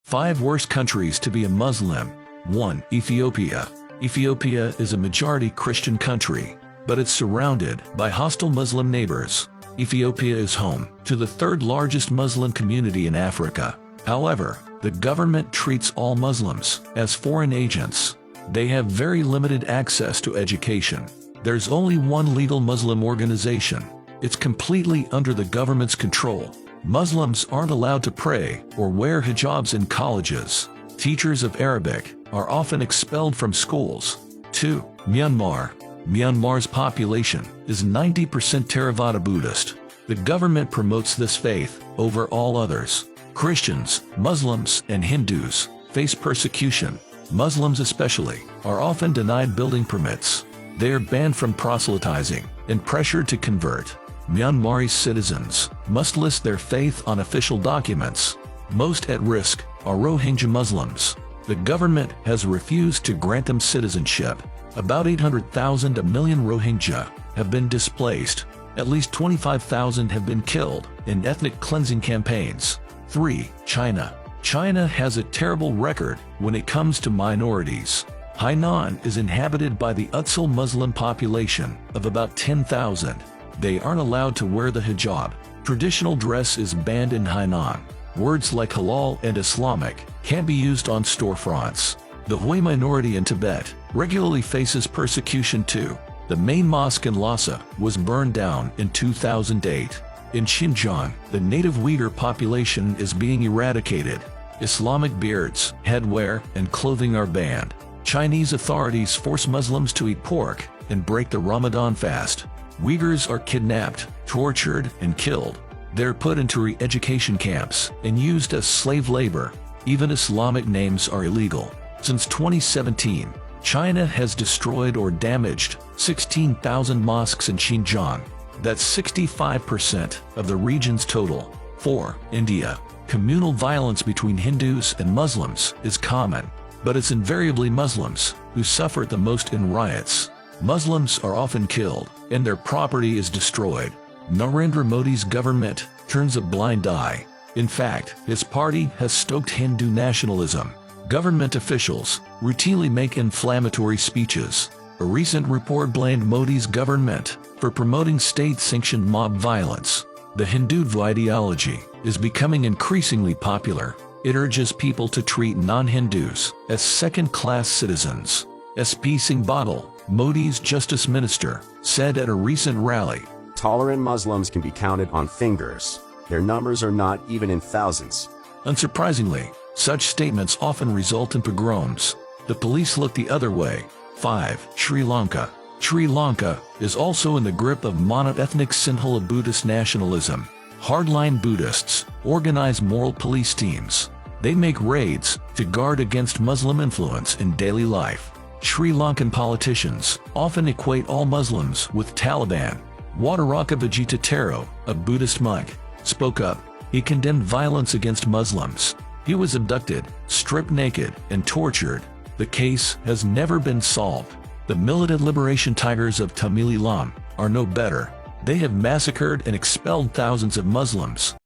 5 Worst Countries to be a Muslim. 1. Ethiopia. Ethiopia is a majority Christian country, but it's surrounded by hostile Muslim neighbors. Ethiopia is home to the 3rd largest Muslim community in Africa. However, the government treats all Muslims as foreign agents. They have very limited access to education. There's only one legal Muslim organization. It's completely under the government's control. Muslims aren't allowed to pray or wear hijabs in colleges. Teachers of Arabic are often expelled from schools. 2. Myanmar. Myanmar's population is 90% Theravada Buddhist. The government promotes this faith over all others. Christians, Muslims, and Hindus face persecution. Muslims especially are often denied building permits. They are banned from proselytizing and pressured to convert. Myanmar's citizens must list their faith on official documents. Most at risk are Rohingya Muslims. The government has refused to grant them citizenship. About 800,000 million Rohingya have been displaced. At least 25,000 have been killed in ethnic cleansing campaigns. 3. China. China has a terrible record when it comes to minorities. Hainan is inhabited by the Utsul Muslim population of about 10,000. They aren't allowed to wear the hijab. Traditional dress is banned in Hainan. Words like halal and Islamic can't be used on storefronts. The Hui minority in Tibet regularly faces persecution too. The main mosque in Lhasa was burned down in 2008. In Xinjiang, the native Uyghur population is being eradicated. Islamic beards, headwear, and clothing are banned. Chinese authorities force Muslims to eat pork and break the Ramadan fast. Uyghurs are kidnapped, tortured, and killed. They're put into re-education camps and used as slave labor. Even Islamic names are illegal. Since 2017, China has destroyed or damaged 16,000 mosques in Xinjiang. That's 65% of the region's total. 4. India. Communal violence between Hindus and Muslims is common, but it's invariably Muslims who suffer the most in riots. Muslims are often killed, and their property is destroyed. Narendra Modi's government turns a blind eye. In fact, his party has stoked Hindu nationalism. Government officials routinely make inflammatory speeches. A recent report blamed Modi's government for promoting state-sanctioned mob violence. The Hindutva ideology is becoming increasingly popular. It urges people to treat non-Hindus as second-class citizens. SP Singh Badal, Modi's justice minister, said at a recent rally, "Tolerant Muslims can be counted on fingers. Their numbers are not even in thousands." Unsurprisingly, such statements often result in pogroms. The police look the other way. 5. Sri Lanka. Sri Lanka is also in the grip of mono-ethnic Sinhala Buddhist nationalism. Hardline Buddhists organize moral police teams. They make raids to guard against Muslim influence in daily life. Sri Lankan politicians often equate all Muslims with Taliban. Wataraka Vegetataro, a Buddhist monk, spoke up. He condemned violence against Muslims. He was abducted, stripped naked, and tortured. The case has never been solved. The militant liberation tigers of Tamil Eelam are no better. They have massacred and expelled thousands of Muslims.